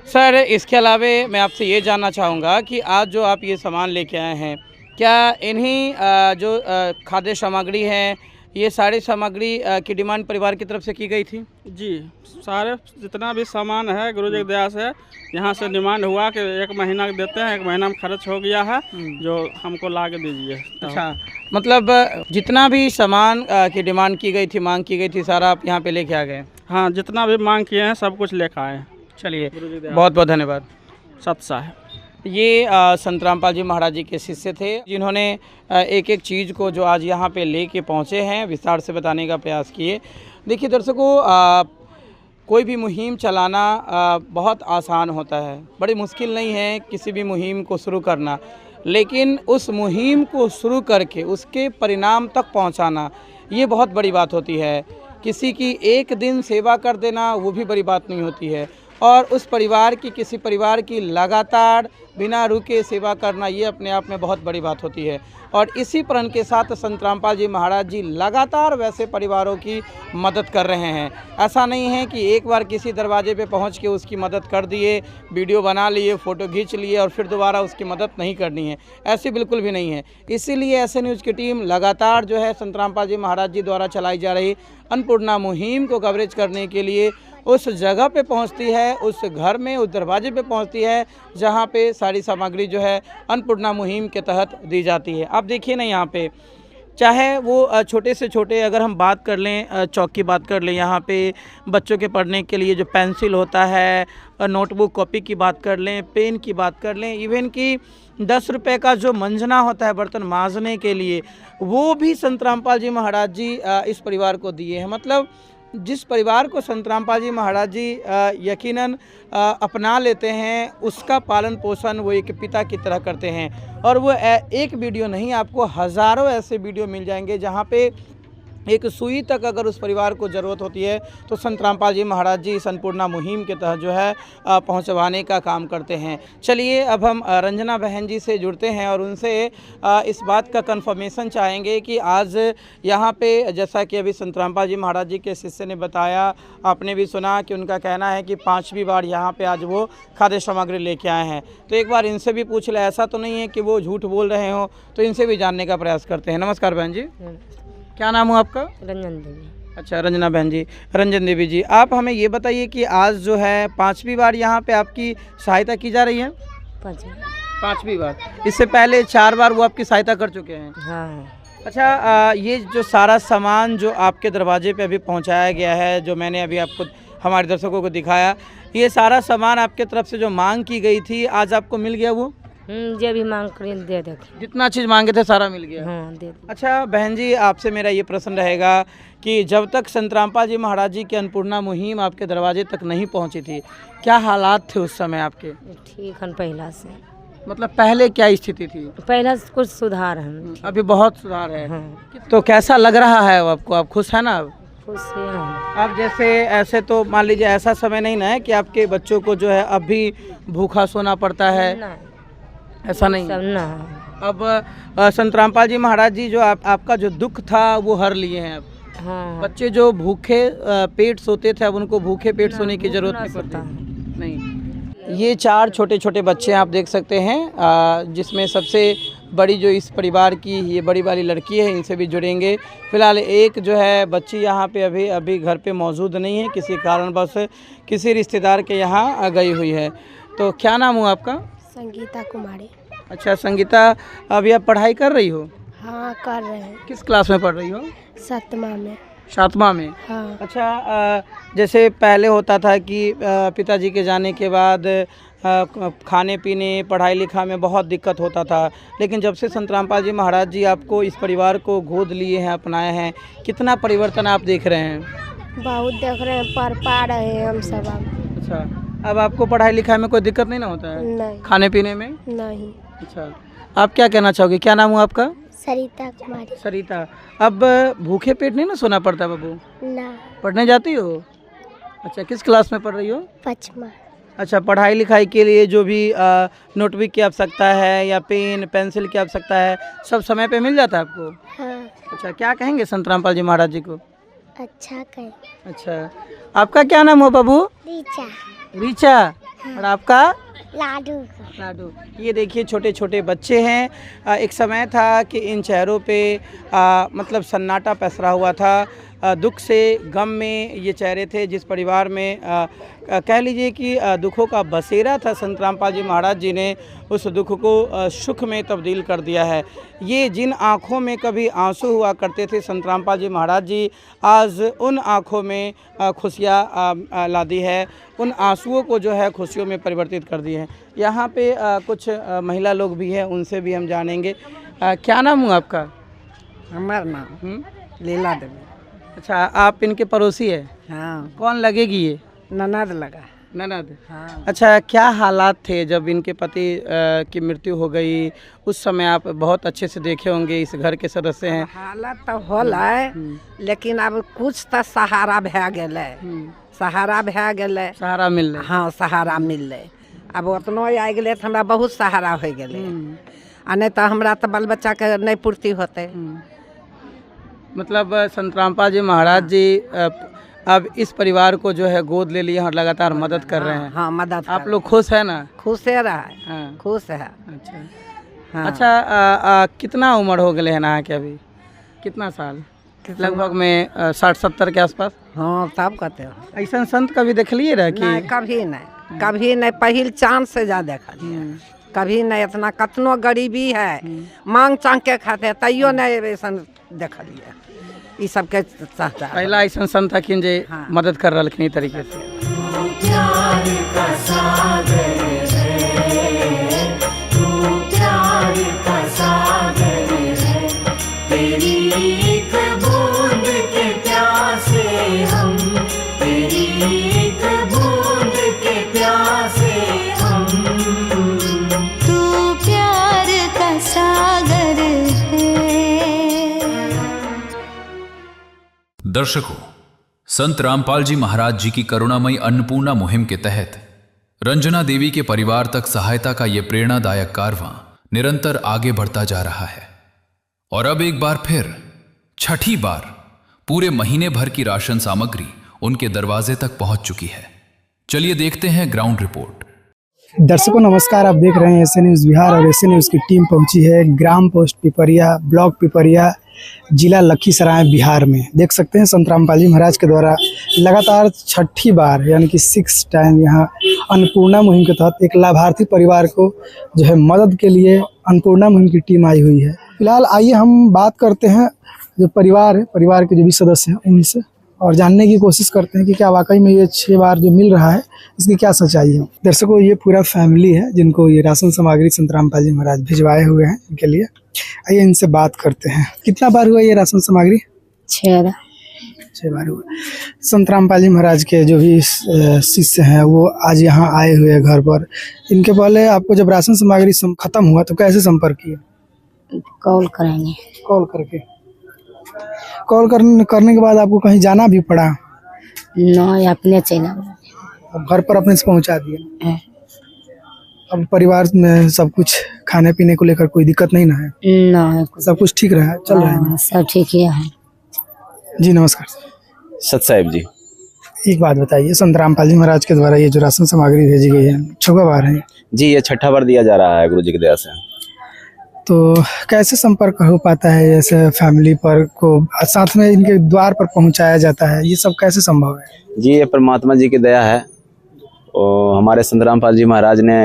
Speaker 15: सर, इसके अलावा मैं आपसे ये जानना चाहूँगा कि आज जो आप ये सामान लेके आए हैं, क्या इन्हीं जो खाद्य सामग्री हैं, ये सारी सामग्री की डिमांड परिवार की तरफ से की गई थी?
Speaker 14: जी, सारे जितना भी सामान है गुरु जी की दया से यहाँ से डिमांड हुआ कि 1 महीना देते हैं, 1 महीना में खर्च हो गया है, जो हमको ला के दीजिए।
Speaker 15: अच्छा, मतलब जितना भी सामान की डिमांड की गई थी, मांग की गई थी, सारा आप यहाँ पे लेके आ गए?
Speaker 14: हाँ, जितना भी मांग किए हैं सब कुछ लेकर आए।
Speaker 15: चलिए, बहुत बहुत धन्यवाद।
Speaker 14: सत्साह।
Speaker 15: ये संत रामपाल जी महाराज जी के शिष्य थे, जिन्होंने एक एक चीज़ को जो आज यहाँ पे लेके पहुँचे हैं विस्तार से बताने का प्रयास किए। देखिए दर्शकों, कोई भी मुहिम चलाना बहुत आसान होता है, बड़ी मुश्किल नहीं है किसी भी मुहिम को शुरू करना, लेकिन उस मुहिम को शुरू करके उसके परिणाम तक पहुँचाना ये बहुत बड़ी बात होती है। किसी की एक दिन सेवा कर देना वो भी बड़ी बात नहीं होती है, और उस परिवार की, किसी परिवार की लगातार बिना रुके सेवा करना ये अपने आप में बहुत बड़ी बात होती है। और इसी प्रण के साथ संत रामपाल जी महाराज जी लगातार वैसे परिवारों की मदद कर रहे हैं। ऐसा नहीं है कि एक बार किसी दरवाजे पे पहुंच के उसकी मदद कर दिए, वीडियो बना लिए, फ़ोटो खींच लिए और फिर दोबारा उसकी मदद नहीं करनी है, ऐसी बिल्कुल भी नहीं है। इसीलिए ऐसे न्यूज़ की टीम लगातार जो है संत रामपाल जी महाराज जी द्वारा चलाई जा रही अन्नपूर्णा मुहिम को कवरेज करने के लिए उस जगह पे पहुंचती है, उस घर में, उस दरवाजे पे पहुंचती है जहां पे सारी सामग्री जो है अन्नपूर्णा मुहिम के तहत दी जाती है। आप देखिए ना, यहाँ पे चाहे वो छोटे से छोटे, अगर हम बात कर लें, चौक की बात कर लें, यहाँ पे बच्चों के पढ़ने के लिए जो पेंसिल होता है, नोटबुक कॉपी की बात कर लें, पेन की बात कर लें, इवन कि 10 रुपये का जो मंजना होता है बर्तन मांजने के लिए, वो भी संत रामपाल जी महाराज जी इस परिवार को दिए हैं। मतलब जिस परिवार को संत रामपाल जी महाराज जी यकीनन अपना लेते हैं, उसका पालन पोषण वो एक पिता की तरह करते हैं। और वो एक वीडियो नहीं, आपको हज़ारों ऐसे वीडियो मिल जाएंगे जहाँ पे एक सुई तक अगर उस परिवार को ज़रूरत होती है तो संत रामपाल जी महाराज जी अन्नपूर्णा मुहिम के तहत जो है पहुंचवाने का काम करते हैं। चलिए, अब हम रंजना बहन जी से जुड़ते हैं और उनसे इस बात का कंफर्मेशन चाहेंगे कि आज यहाँ पे, जैसा कि अभी संत रामपाल जी महाराज जी के शिष्य ने बताया, आपने भी सुना कि उनका कहना है कि 5वीं बार यहाँ पे आज वो खाद्य सामग्री लेके आए हैं। तो एक बार इनसे भी पूछ ले, ऐसा तो नहीं है कि वो झूठ बोल रहे हों, तो इनसे भी जानने का प्रयास करते हैं। नमस्कार बहन जी, क्या नाम हो आपका?
Speaker 10: रंजन देवी।
Speaker 15: अच्छा, रंजना बहन जी, रंजन देवी जी, आप हमें ये बताइए कि आज जो है 5वीं बार यहाँ पे आपकी सहायता की जा रही है? 5वीं बार। इससे पहले 4 बार वो आपकी सहायता कर चुके हैं?
Speaker 10: हाँ।
Speaker 15: अच्छा, ये जो सारा सामान जो आपके दरवाजे पे अभी पहुँचाया गया है, जो मैंने अभी आपको, हमारे दर्शकों को दिखाया, ये सारा सामान आपके तरफ से जो मांग की गई थी, आज आपको मिल गया वो?
Speaker 10: जो भी मांग कर दे देखे,
Speaker 15: जितना चीज़ मांगे थे सारा मिल गया?
Speaker 10: हाँ, दे।
Speaker 15: अच्छा बहन जी, आपसे मेरा ये प्रश्न रहेगा कि जब तक संत रामपाल जी महाराज जी की अन्नपूर्णा मुहिम आपके दरवाजे तक नहीं पहुंची थी, क्या हालात थे उस समय आपके?
Speaker 10: ठीक है पहला से।
Speaker 15: मतलब पहले क्या स्थिति थी?
Speaker 10: पहला से कुछ सुधार है,
Speaker 15: अभी बहुत सुधार है।
Speaker 10: हाँ।
Speaker 15: तो कैसा लग रहा है आपको? आप खुश है ना? अब
Speaker 10: खुश है।
Speaker 15: अब जैसे ऐसे तो मान लीजिए ऐसा समय नहीं ना है कि आपके बच्चों को जो है अब भी भूखा सोना पड़ता है, ऐसा नहीं
Speaker 10: ना।
Speaker 15: अब संत रामपाल जी महाराज जी जो आपका जो दुख था वो हर लिए हैं अब।
Speaker 10: हाँ।
Speaker 15: बच्चे जो भूखे पेट सोते थे, अब उनको भूखे पेट सोने की जरूरत नहीं पड़ती। नहीं, ये 4 छोटे छोटे बच्चे आप देख सकते हैं, जिसमें सबसे बड़ी जो इस परिवार की ये बड़ी वाली लड़की है, इनसे भी जुड़ेंगे। फिलहाल एक जो है बच्ची यहाँ पे अभी घर पे मौजूद नहीं है, किसी कारणवश किसी रिश्तेदार के यहाँ गई हुई है। तो क्या नाम हुआ आपका?
Speaker 4: संगीता कुमारी।
Speaker 15: अच्छा संगीता, अभी आप पढ़ाई कर रही हो?
Speaker 4: हाँ, कर रहे हैं।
Speaker 15: किस क्लास में पढ़ रही हो?
Speaker 4: 7वां में।
Speaker 7: 7वां में।
Speaker 4: हाँ।
Speaker 7: अच्छा, जैसे पहले होता था कि पिताजी के जाने के बाद खाने पीने पढ़ाई लिखा में बहुत दिक्कत होता था, लेकिन जब से संत रामपाल जी महाराज जी आपको इस परिवार को गोद लिए हैं, अपनाए हैं, कितना परिवर्तन आप देख रहे हैं?
Speaker 4: बहुत देख रहे हैं, पढ़ पा रहे हैं हम सब अब।
Speaker 7: अच्छा, अब आपको पढ़ाई लिखाई में कोई दिक्कत नहीं ना होता है?
Speaker 4: नहीं।
Speaker 7: खाने पीने में?
Speaker 4: नहीं।
Speaker 7: अच्छा, आप क्या कहना चाहोगे? क्या नाम हुआ आपका?
Speaker 4: सरिता कुमारी।
Speaker 7: सरिता। अब भूखे पेट नहीं ना सोना पड़ता बाबू?
Speaker 4: ना।
Speaker 7: पढ़ने जाती हो? अच्छा, किस क्लास में पढ़ रही हो?
Speaker 4: 5वां।
Speaker 7: अच्छा, पढ़ाई लिखाई के लिए जो भी नोटबुक की आवश्यकता है या पेन पेंसिल की आवश्यकता है, सब समय पे मिल जाता है आपको?
Speaker 4: हाँ।
Speaker 7: अच्छा, क्या कहेंगे संत रामपाल जी महाराज जी को?
Speaker 4: अच्छा कहें।
Speaker 7: अच्छा, आपका क्या नाम हो बाबू?
Speaker 4: रीचा।
Speaker 7: रीचा। और आपका?
Speaker 4: लाडू।
Speaker 7: लाडू। ये देखिए छोटे छोटे बच्चे हैं। एक समय था कि इन चेहरों पे मतलब सन्नाटा पसरा हुआ था। दुख से गम में ये चेहरे थे, जिस परिवार में कह लीजिए कि दुखों का बसेरा था। संत रामपाल जी महाराज जी ने उस दुख को सुख में तब्दील कर दिया है। ये जिन आँखों में कभी आंसू हुआ करते थे, संत रामपाल जी महाराज जी आज उन आँखों में खुशियाँ ला दी है, उन आंसुओं को जो है खुशियों में परिवर्तित कर दिए हैं। यहाँ पे कुछ महिला लोग भी हैं, उनसे भी हम जानेंगे। क्या नाम हुआ आपका?
Speaker 16: हमारा नाम लीला देवी।
Speaker 7: अच्छा, आप इनके पड़ोसी है?
Speaker 16: हाँ।
Speaker 7: कौन लगेगी ये?
Speaker 16: ननद लगा।
Speaker 7: ननद।
Speaker 16: हाँ।
Speaker 7: अच्छा, क्या हालात थे जब इनके पति की मृत्यु हो गई? उस समय आप बहुत अच्छे से देखे होंगे, इस घर के सदस्य हैं।
Speaker 16: हालत तो होला है, लेकिन अब कुछ तो सहारा भै गेलै। सहारा भै गेलै।
Speaker 7: सहारा मिल रहा?
Speaker 16: हाँ, सहारा मिललै। अब उतना आ गेलै तो हमरा बहुत सहारा हो गेलै, आ नहीं तो हमरा तो बाल बच्चा के नहीं पूर्ति होते।
Speaker 7: मतलब संत रामपाल जी महाराज जी अब इस परिवार को जो है गोद ले लिया और लगातार मदद कर रहे हैं।
Speaker 16: हाँ, मदद।
Speaker 7: आप लोग खुश है ना?
Speaker 16: खुश है रहा है।
Speaker 7: हाँ।
Speaker 16: खुश है।
Speaker 7: अच्छा।
Speaker 16: हाँ।
Speaker 7: अच्छा, कितना उम्र हो गए है ना के अभी? कितना साल? लगभग में 60-70 के आसपास।
Speaker 16: हाँ, तब कहते हो।
Speaker 7: ऐसा संत कभी देखलिए रह कि?
Speaker 16: नहीं, कभी नहीं, कभी नहीं। पहिल चांद से ज्यादा देखलिए, कभी नहीं। इतना कतनो गरीबी है, मांग चांग के खाते, तैयो नहीं ऐसा देखलिए। ये सब के
Speaker 7: पहला ऐसा संत था जे मदद कर रहा तरीके से।
Speaker 1: दर्शकों, संत रामपाल जी महाराज जी की करुणामयी अन्नपूर्णा मुहिम के तहत रंजना देवी के परिवार तक सहायता का यह प्रेरणादायक कारवां निरंतर आगे बढ़ता जा रहा है और अब एक बार फिर छठी बार पूरे महीने भर की राशन सामग्री उनके दरवाजे तक पहुंच चुकी है। चलिए देखते हैं ग्राउंड रिपोर्ट।
Speaker 9: दर्शकों नमस्कार, आप देख रहे हैं एसए न्यूज़ बिहार और एसए न्यूज़ की टीम पहुंची है ग्राम पोस्ट पिपरिया, ब्लॉक पिपरिया, जिला लखीसराय, बिहार में। देख सकते हैं संत रामपाल जी महाराज के द्वारा लगातार छठी बार यानी कि 6 टाइम यहाँ अन्नपूर्णा मुहिम के तहत एक लाभार्थी परिवार को जो है मदद के लिए अन्नपूर्णा मुहिम की टीम आई हुई है। फिलहाल आइए हम बात करते हैं जो परिवार है, परिवार के जो भी सदस्य हैं उनसे, और जानने की कोशिश करते हैं कि क्या वाकई में ये 6 बार जो मिल रहा है इसकी क्या सच्चाई है। दर्शकों, ये पूरा फैमिली है जिनको ये राशन सामग्री संत रामपाल जी महाराज भिजवाए हुए हैं इनके लिए। आइए इनसे बात करते हैं। कितना बार हुआ ये राशन सामग्री?
Speaker 4: 6
Speaker 9: बार हुआ। संत रामपाल जी महाराज के जो भी शिष्य हैं वो आज यहाँ आए हुए हैं घर पर। इनके पहले आपको जब राशन सामग्री खत्म हुआ तो कैसे संपर्क किया?
Speaker 4: कॉल करेंगे।
Speaker 9: कॉल करके? कॉल करने के बाद आपको कहीं जाना भी पड़ा?
Speaker 4: नहीं, अपने चला।
Speaker 9: अब घर पर अपने से पहुंचा दिया। अब परिवार में सब कुछ खाने पीने को लेकर कोई दिक्कत नहीं ना है?
Speaker 4: नहीं,
Speaker 9: सब कुछ ठीक रहा है, चल रहा है?
Speaker 4: सब ठीक ही है।
Speaker 9: जी नमस्कार।
Speaker 11: सत साहिब जी,
Speaker 9: एक बात बताइए, संत रामपाल जी महाराज के द्वारा ये जो राशन सामग्री भेजी गई है 6वां बार है
Speaker 11: जी, ये 6ठा बार दिया जा रहा है गुरु जी की दया से।
Speaker 9: तो कैसे संपर्क हो पाता है ऐसे फैमिली पर को साथ में इनके द्वार पर पहुंचाया जाता है, ये सब कैसे संभव है?
Speaker 11: जी, ये परमात्मा जी की दया है और हमारे संत रामपाल जी महाराज ने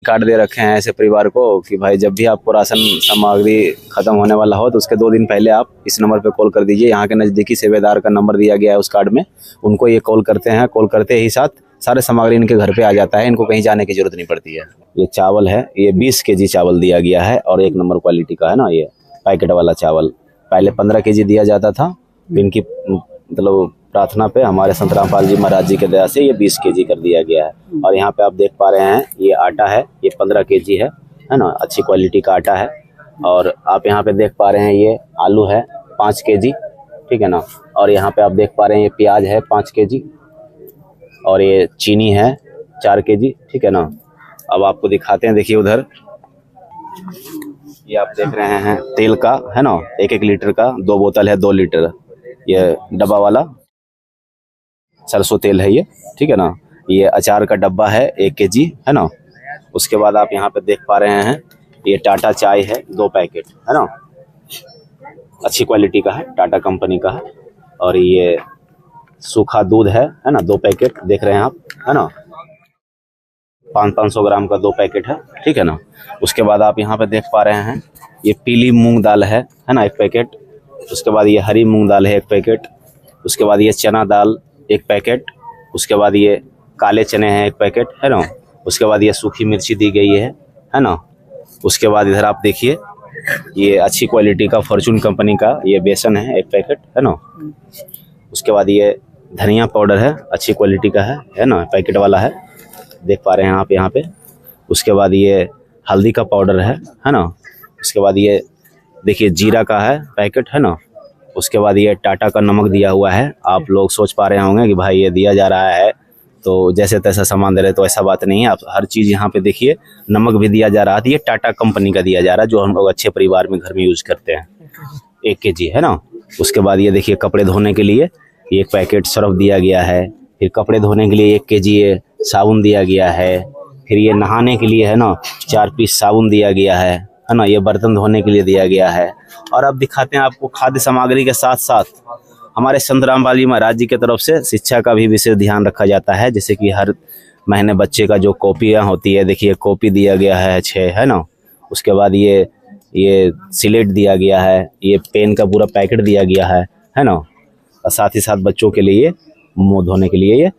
Speaker 11: कार्ड दे रखे हैं ऐसे परिवार को कि भाई जब भी आपको राशन सामग्री खत्म होने वाला हो तो उसके 2 दिन पहले आप इस नंबर पे कॉल कर दीजिए। यहाँ के नज़दीकी सेवेदार का नंबर दिया गया है उस कार्ड में, उनको ये कॉल करते हैं। कॉल करते ही साथ सारे सामग्री इनके घर पे आ जाता है, इनको कहीं जाने की जरूरत नहीं पड़ती है। ये चावल है, ये 20 kg चावल दिया गया है और 1 नंबर क्वालिटी का है ना, ये पैकेट वाला चावल। पहले 15 kg दिया जाता था, इनकी मतलब प्रार्थना पे हमारे संत रामपाल जी महाराज जी के दया से ये 20 kg कर दिया गया है। और यहाँ पे आप देख पा रहे हैं ये आटा है, ये 15 kg है ना, अच्छी क्वालिटी का आटा है। और आप यहाँ पे देख पा रहे हैं ये आलू है 5 kg, ठीक है ना। और यहाँ पे आप देख पा रहे हैं ये प्याज है 5 kg और ये चीनी है 4 kg, ठीक है ना। अब आपको दिखाते हैं, देखिए उधर ये आप देख रहे हैं तेल का है ना, 1-1 लीटर का 2 बोतल है, 2 लीटर ये डब्बा वाला सरसों तेल है ये, ठीक है ना। ये अचार का डब्बा है 1 kg है ना। उसके बाद आप यहाँ पे देख पा रहे हैं ये टाटा चाय है 2 पैकेट है ना, अच्छी क्वालिटी का है, टाटा कंपनी का है। और ये सूखा दूध है ना, 2 पैकेट देख रहे हैं आप है ना, 500 ग्राम का 2 पैकेट है, ठीक है ना। उसके बाद आप यहाँ पे देख पा रहे हैं ये पीली मूंग दाल है ना 1 पैकेट। उसके बाद ये हरी मूंग दाल है 1 पैकेट। उसके बाद ये चना दाल 1 पैकेट। उसके बाद ये काले चने हैं 1 पैकेट है ना। उसके बाद ये सूखी मिर्ची दी गई है ना। उसके बाद इधर आप देखिए ये अच्छी क्वालिटी का फॉर्चून कंपनी का ये बेसन है 1 पैकेट है ना। उसके बाद ये धनिया पाउडर है, अच्छी क्वालिटी का है ना, पैकेट वाला है, देख पा रहे हैं आप यहाँ पे। उसके बाद ये हल्दी का पाउडर है ना। उसके बाद ये देखिए जीरा का है पैकेट है ना। उसके बाद ये टाटा का नमक दिया हुआ है। आप लोग सोच पा रहे होंगे कि भाई ये दिया जा रहा है तो जैसे तैसा सामान दे रहे, तो ऐसा बात नहीं है। आप हर चीज़ यहाँ पे देखिए, नमक भी दिया जा रहा है, ये टाटा कंपनी का दिया जा रहा है जो हम लोग अच्छे परिवार में घर में यूज़ करते हैं, 1 kg है ना। उसके बाद ये देखिए कपड़े धोने के लिए 1 पैकेट सर्फ दिया गया है। फिर कपड़े धोने के लिए 1 kg ये साबुन दिया गया है। फिर ये नहाने के लिए है ना 4 पीस साबुन दिया गया है ना। ये बर्तन धोने के लिए दिया गया है। और अब दिखाते हैं आपको खाद्य सामग्री के साथ साथ हमारे संत रामपाल जी महाराज जी की तरफ से शिक्षा का भी विशेष ध्यान रखा जाता है। जैसे कि हर महीने बच्चे का जो कॉपियाँ होती है, देखिए कॉपी दिया गया है 6 है ना। उसके बाद ये स्लेट दिया गया है, ये पेन का पूरा पैकेट दिया गया है ना। और साथ ही साथ बच्चों के लिए मुँह धोने के लिए ये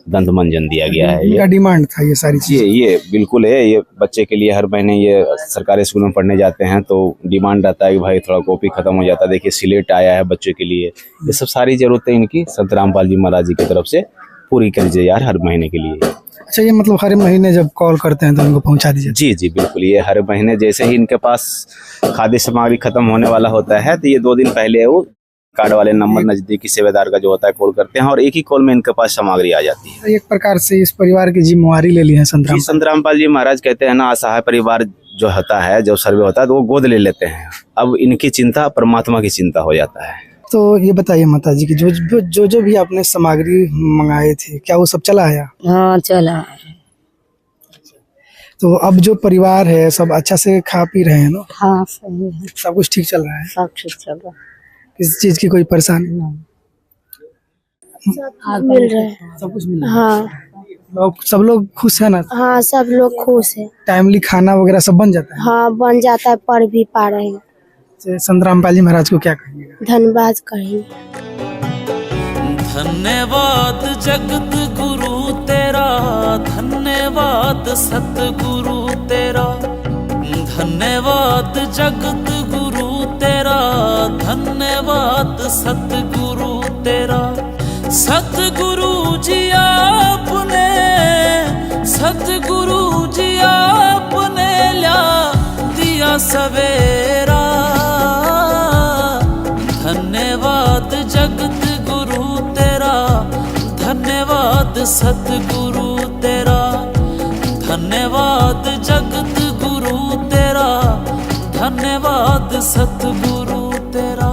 Speaker 11: दंत मंजन दिया गया है।
Speaker 9: ये डिमांड था ये सारी चीज़ें।
Speaker 11: ये बिल्कुल है, ये बच्चे के लिए हर महीने ये सरकारी स्कूल में पढ़ने जाते हैं तो डिमांड रहता है कि भाई थोड़ा कॉपी खत्म हो जाता है। देखिए स्लेट आया है बच्चों के लिए। ये सब सारी जरूरतें इनकी संत रामपाल जी महाराज जी की तरफ से पूरी कर दीजिए यार हर महीने के लिए।
Speaker 9: अच्छा, ये मतलब हर महीने जब कॉल करते हैं तो उनको पहुंचा दीजिए?
Speaker 11: जी बिल्कुल, ये हर महीने जैसे ही इनके पास खाद्य सामग्री खत्म होने वाला होता है तो ये 2 दिन पहले वो कार्ड वाले नंबर नजदीकी सेवेदार का जो होता है कॉल करते हैं और एक ही कॉल में इनके पास सामग्री आ जाती है।
Speaker 9: एक प्रकार से इस परिवार की जिम्मेवारी ले ली है
Speaker 11: संत रामपाल जी महाराज कहते हैं ना, असहाय परिवार जो होता है, जो सर्वे होता है तो वो गोद ले लेते हैं। अब इनकी चिंता परमात्मा की चिंता हो जाता है।
Speaker 9: तो ये बताइए माता जी की जो भी आपने सामग्री मंगाए थे, क्या वो सब चला आया?
Speaker 10: हाँ चला।
Speaker 9: तो अब जो परिवार है सब अच्छा से खा पी रहे हैं ना?
Speaker 10: हाँ सही है,
Speaker 9: सब कुछ ठीक चल रहा है?
Speaker 10: सब ठीक चल रहा है,
Speaker 9: किसी चीज की कोई परेशानी नहीं?
Speaker 4: मिल रहा है,
Speaker 9: सब कुछ मिल रहा है।
Speaker 4: हाँ
Speaker 9: सब लोग खुश है ना?
Speaker 4: हाँ सब लोग खुश है।
Speaker 9: टाइमली खाना वगैरह सब बन जाता है?
Speaker 4: हाँ बन जाता है, पढ़ भी पा रहे हैं।
Speaker 9: संत रामपाल जी महाराज को क्या कहेंगे?
Speaker 4: धन्यवाद कहेंगे।
Speaker 8: धन्यवाद जगत गुरु तेरा, धन्यवाद सतगुरु तेरा, धन्यवाद जगत गुरु तेरा, धन्यवाद सतगुरु तेरा। सतगुरु जी आपने, सतगुरु जी आपने ला दिया सवेरा। धन्यवाद जगत गुरु तेरा, धन्यवाद सतगुरु तेरा, धन्यवाद जगत गुरु तेरा, धन्यवाद सतगुरु तेरा।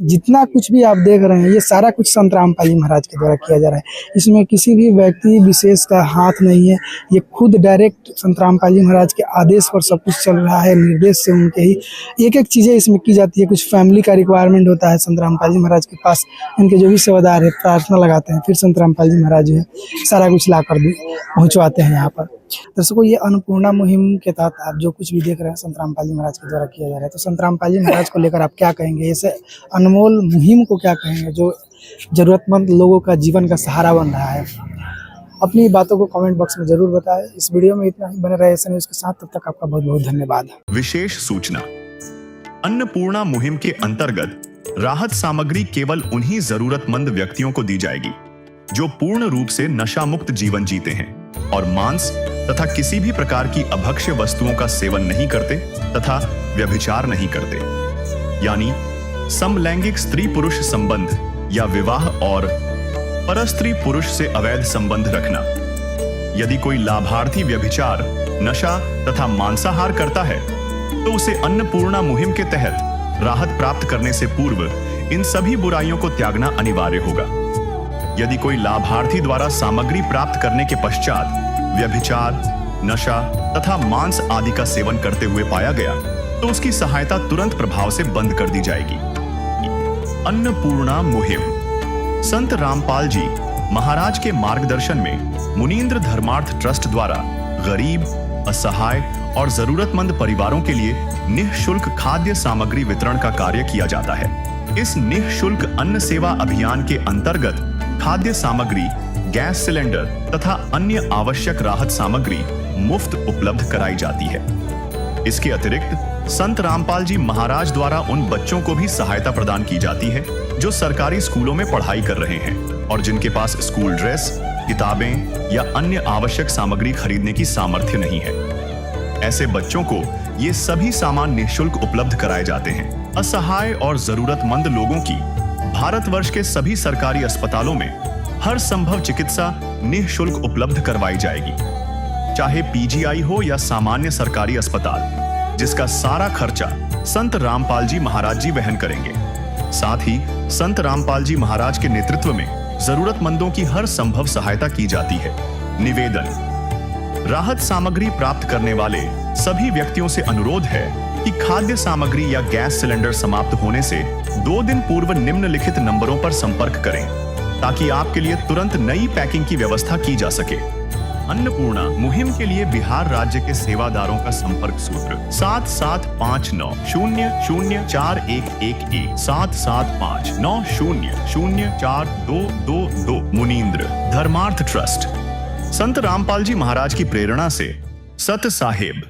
Speaker 9: जितना कुछ भी आप देख रहे हैं ये सारा कुछ संत रामपाल जी महाराज के द्वारा किया जा रहा है। इसमें किसी भी व्यक्ति विशेष का हाथ नहीं है, ये खुद डायरेक्ट संत रामपाल जी महाराज के आदेश पर सब कुछ चल रहा है, निर्देश से उनके ही एक एक चीज़ें इसमें की जाती है। कुछ फैमिली का रिक्वायरमेंट होता है, संत रामपाल जी महाराज के पास इनके जो भी सेवादार है प्रार्थना लगाते हैं, फिर संत रामपाल जी महाराज जो है सारा कुछ ला कर पहुँचवाते हैं यहाँ पर। दर्शकों, ये अन्नपूर्णा मुहिम के तहत आप जो कुछ भी देख रहे हैं संत रामपाल जी महाराज के द्वारा किया जा रहा है, तो संत रामपाल जी महाराज को लेकर आप क्या कहेंगे? ऐसे अनमोल मुहिम को क्या कहेंगे जो जरूरतमंद लोगों का जीवन का सहारा बन रहा है? अपनी बातों को कमेंट बॉक्स में जरूर बताएं। इस वीडियो में इतना ही, बने रहे ऐसे न्यूज़ के साथ। तब तक आपका बहुत बहुत धन्यवाद।
Speaker 2: विशेष सूचना, अन्नपूर्णा मुहिम के अंतर्गत राहत सामग्री केवल उन्हीं जरूरतमंद व्यक्तियों को दी जाएगी जो पूर्ण रूप से नशा मुक्त जीवन जीते हैं और मांस तथा किसी भी प्रकार की अभक्ष्य वस्तुओं का सेवन नहीं करते तथा व्यभिचार नहीं करते, यानी समलैंगिक स्त्री पुरुष संबंध या विवाह और परस्त्री पुरुष से अवैध संबंध रखना। यदि कोई लाभार्थी व्यभिचार, नशा तथा मांसाहार करता है तो उसे अन्नपूर्णा मुहिम के तहत राहत प्राप्त करने से पूर्व इन सभी बुराइयों को त्यागना अनिवार्य होगा। यदि कोई लाभार्थी द्वारा सामग्री प्राप्त करने के पश्चात व्यभिचार, नशा तथा मांस आदि का सेवन करते हुए पाया गया तो उसकी सहायता तुरंत प्रभाव से बंद कर दी जाएगी। अन्नपूर्णा मुहिम संत रामपाल जी महाराज के मार्गदर्शन में मुनींद्र धर्मार्थ ट्रस्ट द्वारा गरीब, असहाय और जरूरतमंद परिवारों के लिए निःशुल्क खाद्य सामग्री वितरण का कार्य किया जाता है। इस निःशुल्क अन्न सेवा अभियान के अंतर्गत खाद्य सामग्री, गैस सिलेंडर तथा अन्य आवश्यक राहत सामग्री मुफ्त उपलब्ध कराई जाती है। इसके अतिरिक्त संत रामपाल जी महाराज द्वारा उन बच्चों को भी सहायता प्रदान की जाती है जो सरकारी स्कूलों में पढ़ाई कर रहे हैं और जिनके पास स्कूल ड्रेस, किताबें या अन्य आवश्यक सामग्री खरीदने की सामर्थ्य नहीं है। ऐसे बच्चों को ये सभी सामान निःशुल्क उपलब्ध कराए जाते हैं। असहाय और जरूरतमंद लोगों की भारतवर्ष के सभी सरकारी अस्पतालों में हर संभव चिकित्सा निःशुल्क उपलब्ध करवाई जाएगी, चाहे पीजीआई हो या सामान्य सरकारी अस्पताल, जिसका सारा खर्चा संत रामपाल जी महाराज जी वहन करेंगे। साथ ही संत रामपाल जी महाराज के नेतृत्व में जरूरतमंदों की हर संभव सहायता की जाती है। निवेदन, राहत सामग्री प्राप्त करने वाले सभी व्यक्तियों से अनुरोध है कि खाद्य सामग्री या गैस सिलेंडर समाप्त होने से 2 दिन पूर्व निम्नलिखित नंबरों पर संपर्क करें ताकि आपके लिए तुरंत नई पैकिंग की व्यवस्था की जा सके। अन्नपूर्णा मुहिम के लिए बिहार राज्य के सेवादारों का संपर्क सूत्र 7759004211 7759004222। मुनींद्र धर्मार्थ ट्रस्ट संत रामपाल जी महाराज की प्रेरणा से सत साहिब